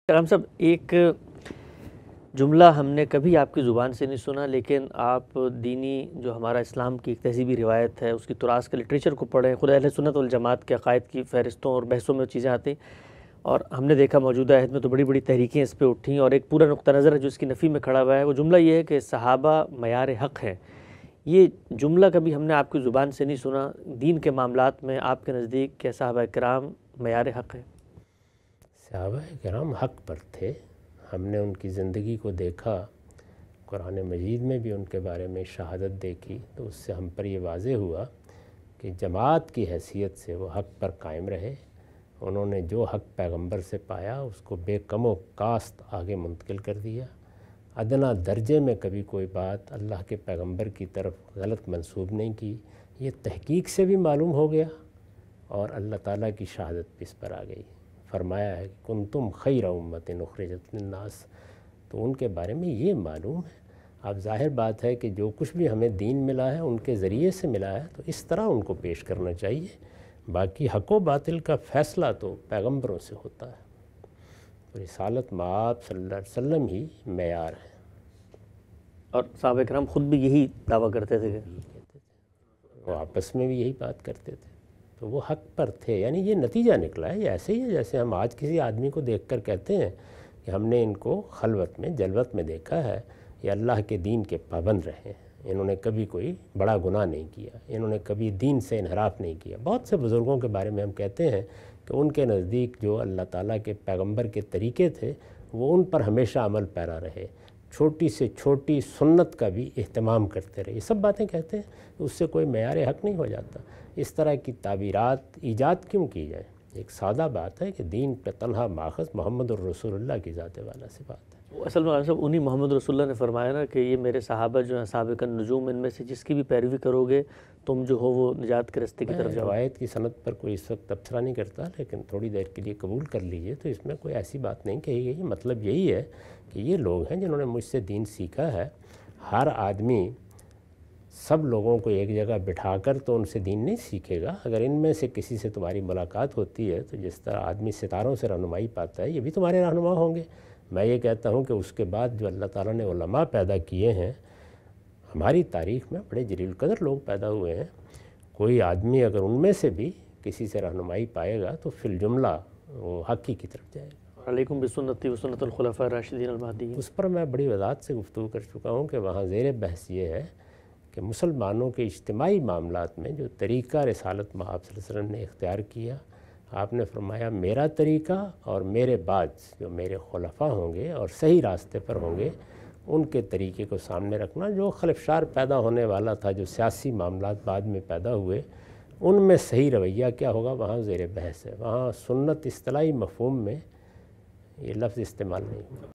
کرام صاحب، ایک جملہ ہم نے کبھی آپ کی زبان سے نہیں سنا، لیکن آپ دینی جو ہمارا اسلام کی ایک تہذیبی روایت ہے اس کی تراث کے لٹریچر کو پڑھیں، خود اہل سنت والجماعت کے عقائد کی فہرستوں اور بحثوں میں چیزیں آتی، اور ہم نے دیکھا موجودہ عہد میں تو بڑی بڑی تحریکیں اس پہ اٹھیں، اور ایک پورا نقطہ نظر ہے جو اس کی نفی میں کھڑا ہوا ہے۔ وہ جملہ یہ ہے کہ صحابہ معیار حق ہیں۔ یہ جملہ کبھی ہم نے آپ کی زبان سے نہیں سنا۔ دین کے معاملات میں آپ کے نزدیک کیا صحابہ کرام معیار حق ہیں؟ صحابہ کرام حق پر تھے۔ ہم نے ان کی زندگی کو دیکھا، قرآن مجید میں بھی ان کے بارے میں شہادت دیکھی، تو اس سے ہم پر یہ واضح ہوا کہ جماعت کی حیثیت سے وہ حق پر قائم رہے۔ انہوں نے جو حق پیغمبر سے پایا اس کو بے کم و کاست آگے منتقل کر دیا۔ ادنا درجے میں کبھی کوئی بات اللہ کے پیغمبر کی طرف غلط منسوب نہیں کی۔ یہ تحقیق سے بھی معلوم ہو گیا، اور اللہ تعالیٰ کی شہادت بھی اس پر آ گئی۔ فرمایا ہے کہ کنتم خیر امت اخرجت للناس، تو ان کے بارے میں یہ معلوم ہے۔ اب ظاہر بات ہے کہ جو کچھ بھی ہمیں دین ملا ہے ان کے ذریعے سے ملا ہے، تو اس طرح ان کو پیش کرنا چاہیے۔ باقی حق و باطل کا فیصلہ تو پیغمبروں سے ہوتا ہے۔ رسالت مآب صلی اللہ علیہ وسلم ہی معیار ہے۔ اور صحابہ کرام خود بھی یہی دعویٰ کرتے تھے وہ آپس میں بھی یہی بات کرتے تھے، تو وہ حق پر تھے۔ یعنی یہ نتیجہ نکلا ہے، یہ ایسے ہی ہے جیسے ہم آج کسی آدمی کو دیکھ کر کہتے ہیں کہ ہم نے ان کو خلوت میں جلوت میں دیکھا ہے، یہ اللہ کے دین کے پابند رہے ہیں، انہوں نے کبھی کوئی بڑا گناہ نہیں کیا، انہوں نے کبھی دین سے انحراف نہیں کیا۔ بہت سے بزرگوں کے بارے میں ہم کہتے ہیں کہ ان کے نزدیک جو اللہ تعالیٰ کے پیغمبر کے طریقے تھے وہ ان پر ہمیشہ عمل پیرا رہے، چھوٹی سے چھوٹی سنت کا بھی اہتمام کرتے رہے۔ یہ سب باتیں کہتے ہیں، اس سے کوئی معیار حق نہیں ہو جاتا۔ اس طرح کی تعبیرات ایجاد کیوں کی جائیں؟ ایک سادہ بات ہے کہ دین پہ تنہا ماخذ محمد الرسول اللہ کی ذات والا سے بات ہے۔ اصل میں صاحب انہی محمد رسول اللہ نے فرمایا نا کہ یہ میرے صحابہ جو ہیں سابق النجوم، ان میں سے جس کی بھی پیروی کرو گے تم جو ہو وہ نجات کے راستے کی طرف جاؤ۔ روایت کی سند پر کوئی اس وقت تبصرہ نہیں کرتا، لیکن تھوڑی دیر کے لیے قبول کر لیجئے تو اس میں کوئی ایسی بات نہیں کہی گئی۔ مطلب یہی ہے کہ یہ لوگ ہیں جنہوں نے مجھ سے دین سیکھا ہے۔ ہر آدمی سب لوگوں کو ایک جگہ بٹھا کر تو ان سے دین نہیں سیکھے گا۔ اگر ان میں سے کسی سے تمہاری ملاقات ہوتی ہے تو جس طرح آدمی ستاروں سے رہنمائی پاتا ہے، یہ بھی تمہارے رہنما ہوں گے۔ میں یہ کہتا ہوں کہ اس کے بعد جو اللہ تعالیٰ نے علماء پیدا کیے ہیں، ہماری تاریخ میں بڑے جلیل القدر لوگ پیدا ہوئے ہیں، کوئی آدمی اگر ان میں سے بھی کسی سے رہنمائی پائے گا تو فی الجملہ وہ حقی کی طرف جائے گا۔ علیکم بسنتی و سنت الخلفاء الراشدین المہدیین۔ اس پر میں بڑی وضاحت سے گفتگو کر چکا ہوں کہ وہاں زیر بحث یہ ہے کہ مسلمانوں کے اجتماعی معاملات میں جو طریقہ رسالت مآب صلی اللہ علیہ وسلم نے اختیار کیا، آپ نے فرمایا میرا طریقہ اور میرے بعد جو میرے خلفاء ہوں گے اور صحیح راستے پر ہوں گے ان کے طریقے کو سامنے رکھنا۔ جو خلفشار پیدا ہونے والا تھا، جو سیاسی معاملات بعد میں پیدا ہوئے، ان میں صحیح رویہ کیا ہوگا وہاں زیر بحث ہے۔ وہاں سنت اصطلاحی مفہوم میں یہ لفظ استعمال نہیں ہوا۔